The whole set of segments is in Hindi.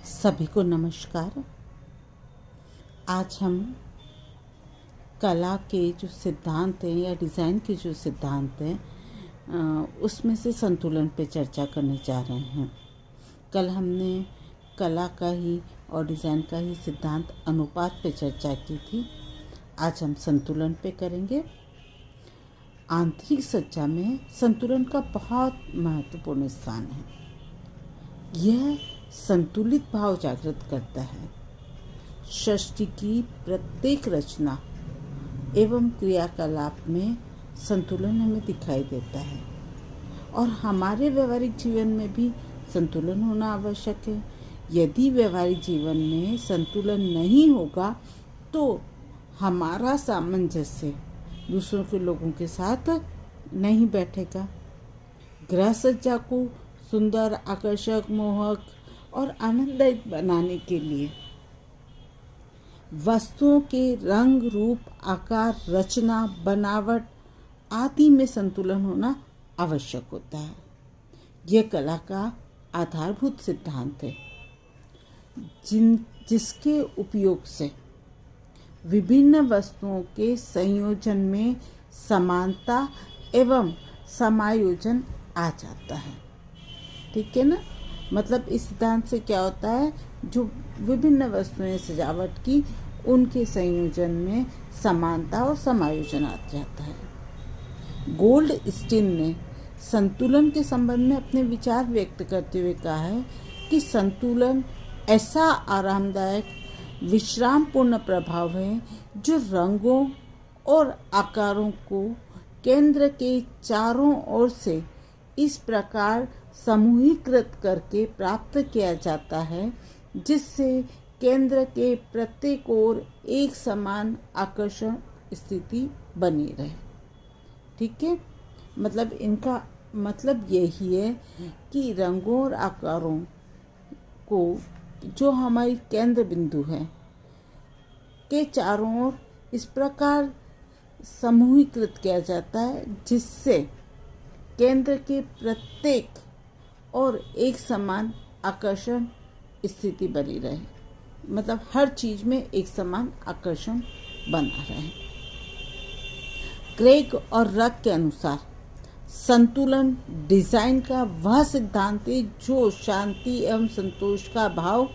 सभी को नमस्कार। आज हम कला के जो सिद्धांत हैं या डिज़ाइन के जो सिद्धांत हैं उसमें से संतुलन पे चर्चा करने जा रहे हैं। कल हमने कला का ही और डिज़ाइन का ही सिद्धांत अनुपात पे चर्चा की थी। आज हम संतुलन पे करेंगे। आंतरिक सज्जा में संतुलन का बहुत महत्वपूर्ण स्थान है। यह संतुलित भाव जागृत करता है। सृष्टि की प्रत्येक रचना एवं क्रियाकलाप में संतुलन हमें दिखाई देता है और हमारे व्यवहारिक जीवन में भी संतुलन होना आवश्यक है। यदि व्यवहारिक जीवन में संतुलन नहीं होगा तो हमारा सामंजस्य दूसरों के लोगों के साथ नहीं बैठेगा। गृह सज्जा को सुंदर, आकर्षक, मोहक और आनंददायक बनाने के लिए वस्तुओं के रंग, रूप, आकार, रचना, बनावट आदि में संतुलन होना आवश्यक होता है। यह कला का आधारभूत सिद्धांत है जिसके उपयोग से विभिन्न वस्तुओं के संयोजन में समानता एवं समायोजन आ जाता है। ठीक है ना। मतलब इस सिद्धांत से क्या होता है, जो विभिन्न वस्तुएं सजावट की उनके संयोजन में समानता और समायोजन आ जाता है। गोल्डस्टीन ने संतुलन के संबंध में अपने विचार व्यक्त करते हुए कहा है कि संतुलन ऐसा आरामदायक विश्रामपूर्ण प्रभाव है जो रंगों और आकारों को केंद्र के चारों ओर से इस प्रकार समूहीकृत करके प्राप्त किया जाता है जिससे केंद्र के प्रत्येक ओर एक समान आकर्षण स्थिति बनी रहे। ठीक है। मतलब इनका मतलब यही है कि रंगों और आकारों को जो हमारी केंद्र बिंदु है के चारों ओर इस प्रकार समूहीकृत किया जाता है जिससे केंद्र के प्रत्येक और एक समान आकर्षण स्थिति बनी रहे। मतलब हर चीज में एक समान आकर्षण बना रहे। क्रेग और रक के अनुसार संतुलन डिजाइन का वह सिद्धांत है जो शांति एवं संतोष का भाव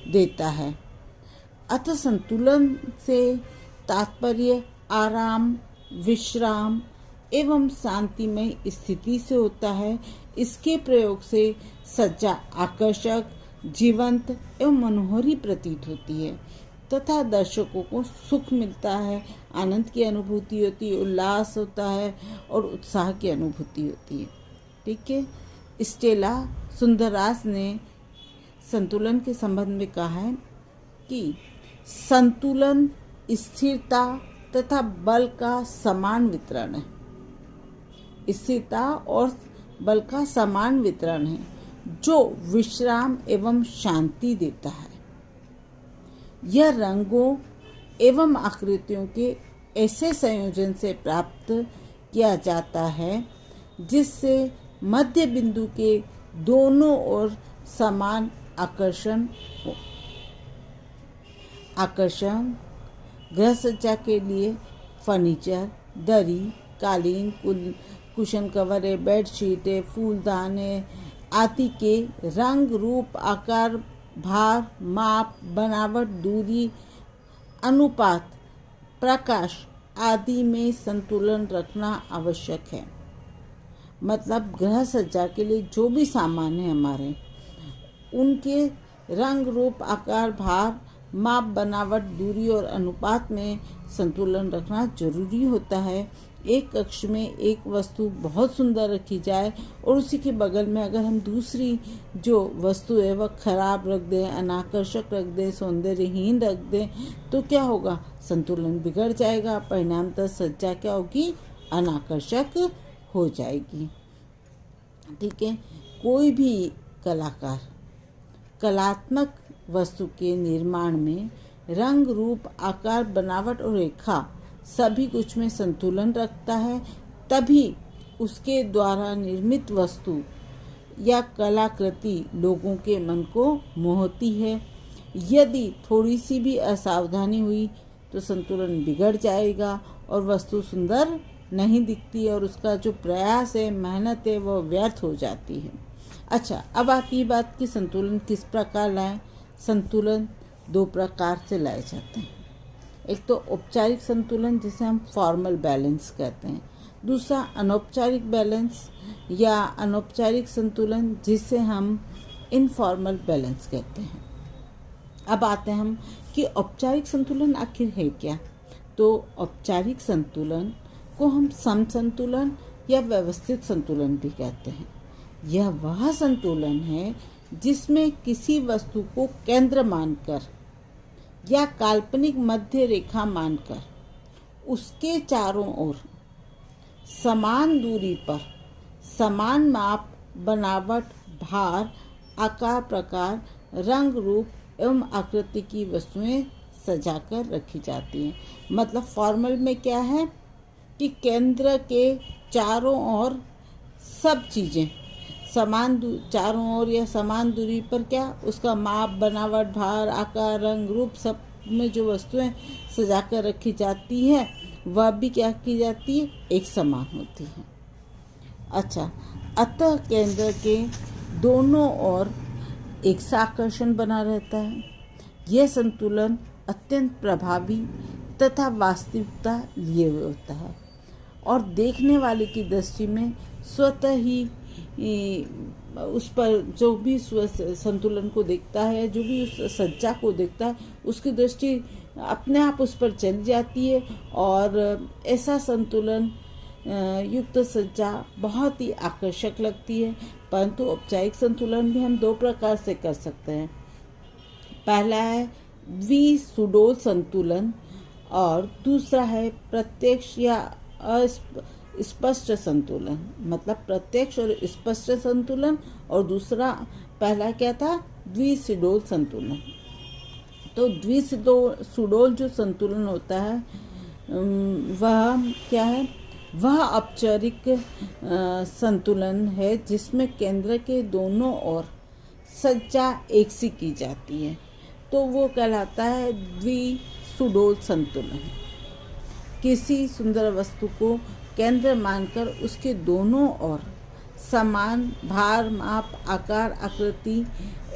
देता है। अतः संतुलन से तात्पर्य आराम, विश्राम एवं शांतिमय स्थिति से होता है। इसके प्रयोग से सज्जा आकर्षक, जीवंत एवं मनोहरी प्रतीत होती है तथा दर्शकों को सुख मिलता है, आनंद की अनुभूति होती है, उल्लास होता है और उत्साह की अनुभूति होती है। ठीक है। स्टेला सुंदरराज ने संतुलन के संबंध में कहा है कि संतुलन स्थिरता तथा बल का समान वितरण है। स्थिरता और बल का समान वितरण है जो विश्राम एवं शांति देता है। यह रंगों एवं आकृतियों के ऐसे संयोजन से प्राप्त किया जाता है जिससे मध्य बिंदु के दोनों ओर समान आकर्षण गृह सज्जा के लिए फर्नीचर, दरी, कालीन, कुशन कवर है, बेडशीट है, फूलदान है आदि के रंग, रूप, आकार, भार, माप, बनावट, दूरी, अनुपात, प्रकाश आदि में संतुलन रखना आवश्यक है। मतलब गृह सज्जा के लिए जो भी सामान है हमारे, उनके रंग, रूप, आकार, भार, माप, बनावट, दूरी और अनुपात में संतुलन रखना जरूरी होता है। एक कक्ष में एक वस्तु बहुत सुंदर रखी जाए और उसी के बगल में अगर हम दूसरी जो वस्तु है वह खराब रख दें, अनाकर्षक रख दें, सौंदर्यहीन रख दें तो क्या होगा, संतुलन बिगड़ जाएगा। परिणामतः सज्जा क्या होगी, अनाकर्षक हो जाएगी। ठीक है। कोई भी कलाकार कलात्मक वस्तु के निर्माण में रंग, रूप, आकार, बनावट और रेखा सभी कुछ में संतुलन रखता है, तभी उसके द्वारा निर्मित वस्तु या कलाकृति लोगों के मन को मोहती है। यदि थोड़ी सी भी असावधानी हुई तो संतुलन बिगड़ जाएगा और वस्तु सुंदर नहीं दिखती और उसका जो प्रयास है, मेहनत है, वह व्यर्थ हो जाती है। अच्छा, अब आती है बात कि संतुलन किस प्रकार लाएं। संतुलन दो प्रकार से लाए जाते हैं। एक तो औपचारिक संतुलन जिसे हम फॉर्मल बैलेंस कहते हैं, दूसरा अनौपचारिक बैलेंस या अनौपचारिक संतुलन जिसे हम इनफॉर्मल बैलेंस कहते हैं। अब आते हैं हम कि औपचारिक संतुलन आखिर है क्या। तो औपचारिक संतुलन को हम सम संतुलन या व्यवस्थित संतुलन भी कहते हैं। यह वह संतुलन है जिसमें किसी वस्तु को केंद्र मानकर या काल्पनिक मध्य रेखा मानकर उसके चारों ओर समान दूरी पर समान माप, बनावट, भार, आकार, प्रकार, रंग, रूप एवं आकृति की वस्तुएं सजाकर रखी जाती हैं। मतलब फॉर्मल में क्या है कि केंद्र के चारों ओर सब चीज़ें समान चारों ओर या समान दूरी पर क्या उसका माप, बनावट, भार, आकार, रंग, रूप सब में जो वस्तुएं सजाकर रखी जाती है वह भी क्या की जाती है, एक समान होती है। अच्छा, अतः केंद्र के दोनों ओर एक सा आकर्षण बना रहता है। यह संतुलन अत्यंत प्रभावी तथा वास्तविकता लिए हुए होता है और देखने वाले की दृष्टि में स्वतः ही उस पर जो भी संतुलन को देखता है, जो भी उस सज्जा को देखता है, उसकी दृष्टि अपने आप उस पर चली जाती है और ऐसा संतुलन युक्त सज्जा बहुत ही आकर्षक लगती है। परंतु औपचारिक संतुलन भी हम दो प्रकार से कर सकते हैं। पहला है द्विसुडोल संतुलन और दूसरा है प्रत्यक्ष या स्पष्ट संतुलन। मतलब प्रत्यक्ष और स्पष्ट संतुलन और दूसरा पहला क्या था, द्विसुडोल संतुलन। तो द्विसुडोल जो संतुलन होता है वह क्या है, वह औपचारिक संतुलन है जिसमें केंद्र के दोनों ओर सज्जा एक सी की जाती है। तो वो कहलाता है द्विसुडोल संतुलन। किसी सुंदर वस्तु को केंद्र मानकर उसके दोनों ओर समान भार, माप, आकार, आकृति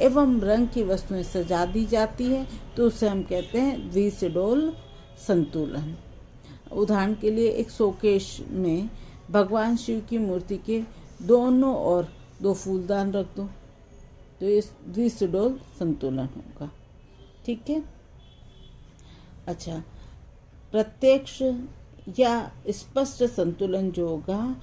एवं रंग की वस्तुएं सजा दी जाती है, तो उसे हम कहते हैं द्विसुडोल संतुलन। उदाहरण के लिए एक शोकेश में भगवान शिव की मूर्ति के दोनों ओर दो फूलदान रख दो तो ये द्विसुडोल संतुलन होगा। ठीक है। अच्छा, प्रत्यक्ष या स्पष्ट संतुलन जो होगा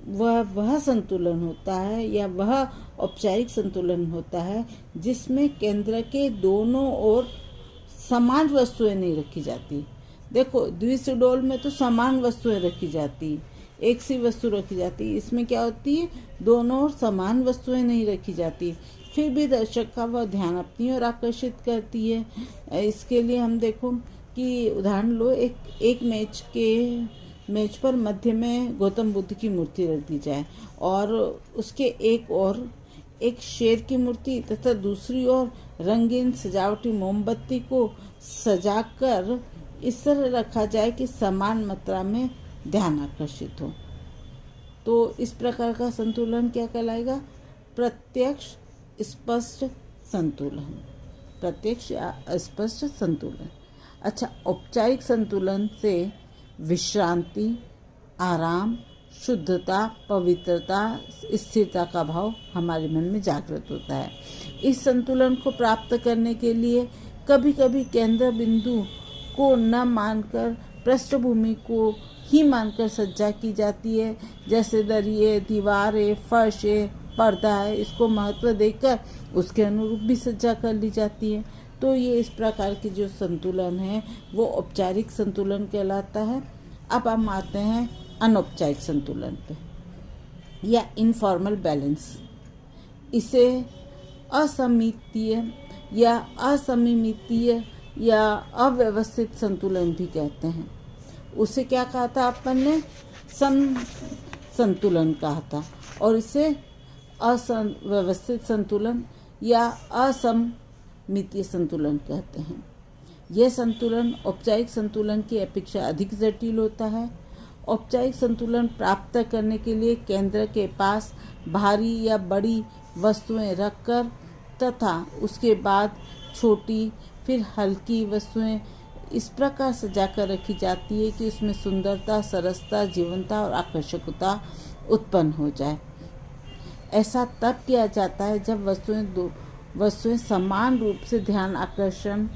वह संतुलन होता है या वह औपचारिक संतुलन होता है जिसमें केंद्र के दोनों ओर समान वस्तुएं नहीं रखी जाती। देखो, द्विसुडोल में तो समान वस्तुएं रखी जाती, एक सी वस्तु रखी जाती। इसमें क्या होती है, दोनों ओर समान वस्तुएं नहीं रखी जाती, फिर भी दर्शक का वह ध्यान अपनी ओर आकर्षित करती है। इसके लिए हम देखो कि उदाहरण लो, एक मेज पर मध्य में गौतम बुद्ध की मूर्ति रख दी जाए और उसके एक ओर एक शेर की मूर्ति तथा दूसरी ओर रंगीन सजावटी मोमबत्ती को सजाकर इस तरह रखा जाए कि समान मात्रा में ध्यान आकर्षित हो। तो इस प्रकार का संतुलन क्या कहलाएगा, प्रत्यक्ष स्पष्ट संतुलन। प्रत्यक्ष या अस्पष्ट संतुलन। अच्छा, औपचारिक संतुलन से विश्रांति, आराम, शुद्धता, पवित्रता, स्थिरता का भाव हमारे मन में जागृत होता है। इस संतुलन को प्राप्त करने के लिए कभी कभी केंद्र बिंदु को न मानकर पृष्ठभूमि को ही मानकर सज्जा की जाती है, जैसे दरिये, दीवारें, फर्श, पर्दा है, इसको महत्व देकर उसके अनुरूप भी सज्जा कर ली जाती है। तो ये इस प्रकार की जो संतुलन है वो औपचारिक संतुलन कहलाता है। अब हम आते हैं अनौपचारिक संतुलन पे या इनफॉर्मल बैलेंस। इसे असमितीय या असमितीय या अव्यवस्थित संतुलन भी कहते हैं। उसे क्या कहा था अपन ने, सम संतुलन कहा था, और इसे अव्यवस्थित संतुलन या असममितीय संतुलन कहते हैं। यह संतुलन औपचारिक संतुलन की अपेक्षा अधिक जटिल होता है। औपचारिक संतुलन प्राप्त करने के लिए केंद्र के पास भारी या बड़ी वस्तुएं रखकर तथा उसके बाद छोटी फिर हल्की वस्तुएं इस प्रकार सजाकर रखी जाती है कि उसमें सुंदरता, सरसता, जीवंतता और आकर्षकता उत्पन्न हो जाए। ऐसा तब किया जाता है जब वस्तुएं समान रूप से ध्यान आकर्षण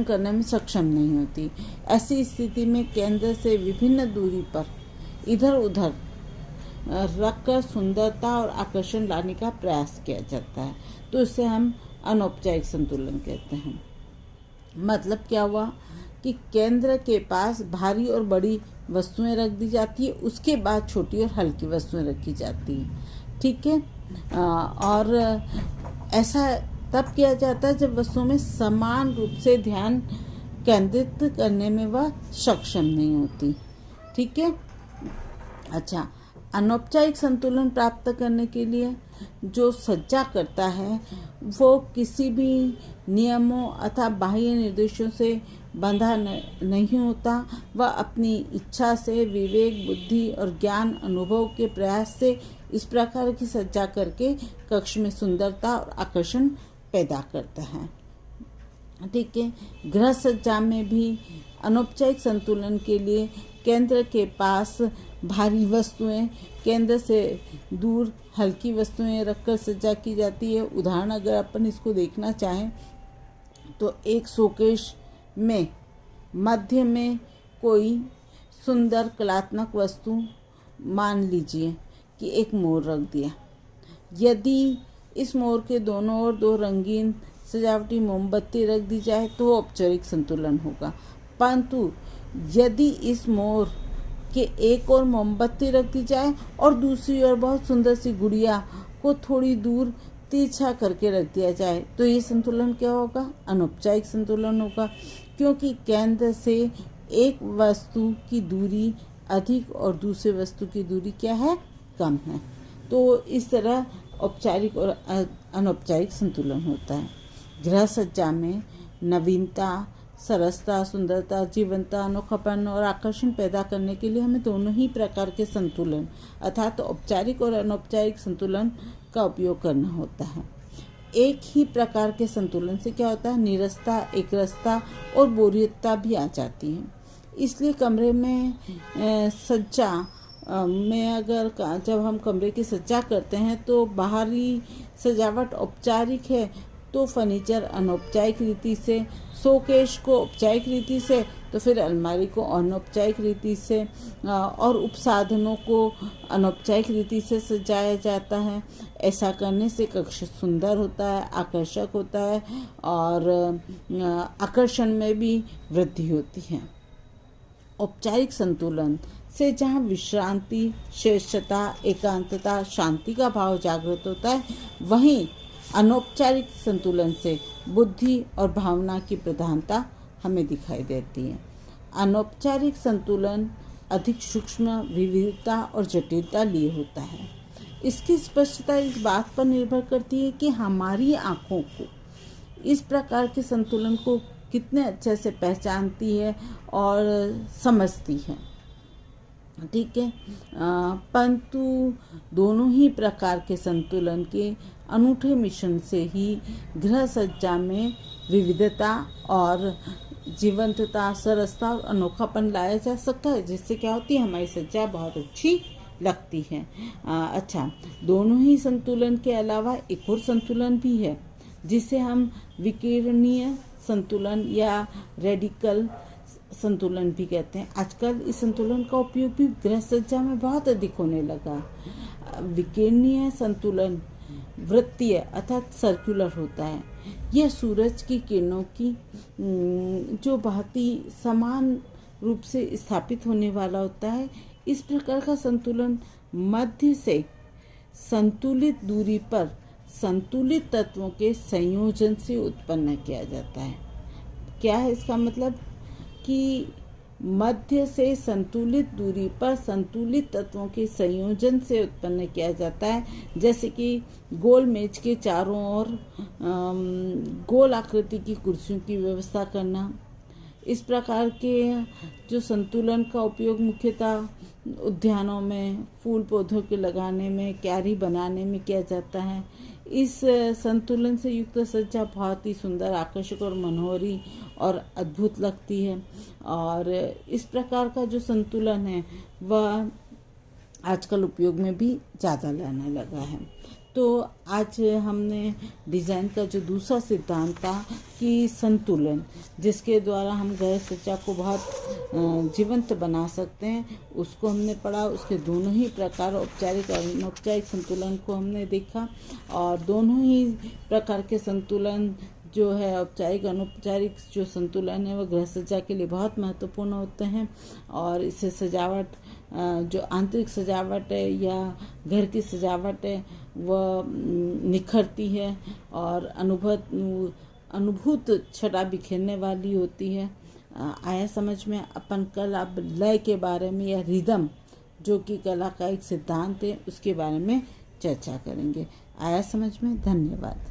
करने में सक्षम नहीं होती। ऐसी स्थिति में केंद्र से विभिन्न दूरी पर इधर उधर रखकर सुंदरता और आकर्षण लाने का प्रयास किया जाता है, तो इसे हम अनौपचारिक संतुलन कहते हैं। मतलब क्या हुआ कि केंद्र के पास भारी और बड़ी वस्तुएं रख दी जाती है, उसके बाद छोटी और हल्की वस्तुएं रखी जाती हैं। ठीक है। और ऐसा तब किया जाता है जब वस्तुओं में समान रूप से ध्यान केंद्रित करने में वह सक्षम नहीं होती। ठीक है। अच्छा, अनौपचारिक संतुलन प्राप्त करने के लिए जो सज्जा करता है वो किसी भी नियमों अथवा बाह्य निर्देशों से बंधा नहीं होता। वह अपनी इच्छा से, विवेक, बुद्धि और ज्ञान अनुभव के प्रयास से इस प्रकार की सज्जा करके कक्ष में सुंदरता और आकर्षण पैदा करता है। ठीक है। गृह सज्जा में भी अनौपचारिक संतुलन के लिए केंद्र के पास भारी वस्तुएं, केंद्र से दूर हल्की वस्तुएं रखकर सज्जा की जाती है। उदाहरण अगर अपन इसको देखना चाहें तो एक शोकेश में मध्य में कोई सुंदर कलात्मक वस्तु, मान लीजिए कि एक मोर रख दिया। यदि इस मोर के दोनों ओर 2 रंगीन सजावटी मोमबत्ती रख दी जाए तो औपचारिक संतुलन होगा। परंतु यदि इस मोर के एक और मोमबत्ती रख दी जाए और दूसरी ओर बहुत सुंदर सी गुड़िया को थोड़ी दूर तिरछा करके रख दिया जाए तो ये संतुलन क्या होगा? अनौपचारिक संतुलन होगा, क्योंकि केंद्र से एक वस्तु की दूरी अधिक और दूसरे वस्तु की दूरी क्या है? कम है। तो इस तरह औपचारिक और अनौपचारिक संतुलन होता है। गृह सज्जा में नवीनता, सरसता, सुंदरता, जीवंतता, अनोखापन और आकर्षण पैदा करने के लिए हमें दोनों ही प्रकार के संतुलन अर्थात औपचारिक और अनौपचारिक संतुलन का उपयोग करना होता है। एक ही प्रकार के संतुलन से क्या होता है? नीरसता, एकरसता और बोरियतता भी आ जाती है। इसलिए कमरे में सज्जा में अगर जब हम कमरे की सज्जा करते हैं तो बाहरी सजावट औपचारिक है तो फर्नीचर अनौपचारिक रीति से, शोकेश को औपचारिक रीति से, तो फिर अलमारी को अनौपचारिक रीति से और उपसाधनों को अनौपचारिक रीति से सजाया जाता है। ऐसा करने से कक्ष सुंदर होता है, आकर्षक होता है और आकर्षण में भी वृद्धि होती है। औपचारिक संतुलन से जहाँ विश्रांति, श्रेष्ठता, एकांतता, शांति का भाव जागृत होता है, वहीं अनौपचारिक संतुलन से बुद्धि और भावना की प्रधानता हमें दिखाई देती है। अनौपचारिक संतुलन अधिक सूक्ष्म, विविधता और जटिलता लिए होता है। इसकी स्पष्टता इस बात पर निर्भर करती है कि हमारी आँखों को इस प्रकार के संतुलन को कितने अच्छे से पहचानती है और समझती है। ठीक है। परंतु दोनों ही प्रकार के संतुलन के अनूठे मिश्रण से ही गृह सज्जा में विविधता और जीवंतता, सरसता और अनोखापन लाया जा सकता है, जिससे क्या होती है? हमारी सज्जा बहुत अच्छी लगती है। अच्छा, दोनों ही संतुलन के अलावा एक और संतुलन भी है जिसे हम विकिरणीय संतुलन या रेडिकल संतुलन भी कहते हैं। आजकल इस संतुलन का उपयोग भी गृह सज्जा में बहुत अधिक होने लगा। विकिरणीय संतुलन वृत्तीय अर्थात सर्कुलर होता है। यह सूरज की किरणों की जो बहुत ही समान रूप से स्थापित होने वाला होता है। इस प्रकार का संतुलन मध्य से संतुलित दूरी पर संतुलित तत्वों के संयोजन से उत्पन्न किया जाता है। क्या है इसका मतलब? कि मध्य से संतुलित दूरी पर संतुलित तत्वों के संयोजन से उत्पन्न किया जाता है, जैसे कि गोल मेज के चारों ओर गोल आकृति की कुर्सियों की व्यवस्था करना। इस प्रकार के जो संतुलन का उपयोग मुख्यतः उद्यानों में फूल पौधों के लगाने में, क्यारी बनाने में किया जाता है। इस संतुलन से युक्त सज्जा बहुत ही सुंदर, आकर्षक और मनोहरी और अद्भुत लगती है। और इस प्रकार का जो संतुलन है वह आजकल उपयोग में भी ज़्यादा लाने लगा है। तो आज हमने डिज़ाइन का जो दूसरा सिद्धांत था कि संतुलन, जिसके द्वारा हम गृह सज्जा को बहुत जीवंत बना सकते हैं, उसको हमने पढ़ा। उसके दोनों ही प्रकार, औपचारिक और अनौपचारिक संतुलन को हमने देखा। और दोनों ही प्रकार के संतुलन जो है, औपचारिक अनौपचारिक जो संतुलन है, वह गृह सज्जा के लिए बहुत महत्वपूर्ण होते हैं। और इससे सजावट, जो आंतरिक सजावट है या घर की सजावट है, वह निखरती है और अनुभूत छटा बिखेरने वाली होती है। आया समझ में? अपन कल अब लय के बारे में या रिदम, जो कि कला का एक सिद्धांत है, उसके बारे में चर्चा करेंगे। आया समझ में? धन्यवाद।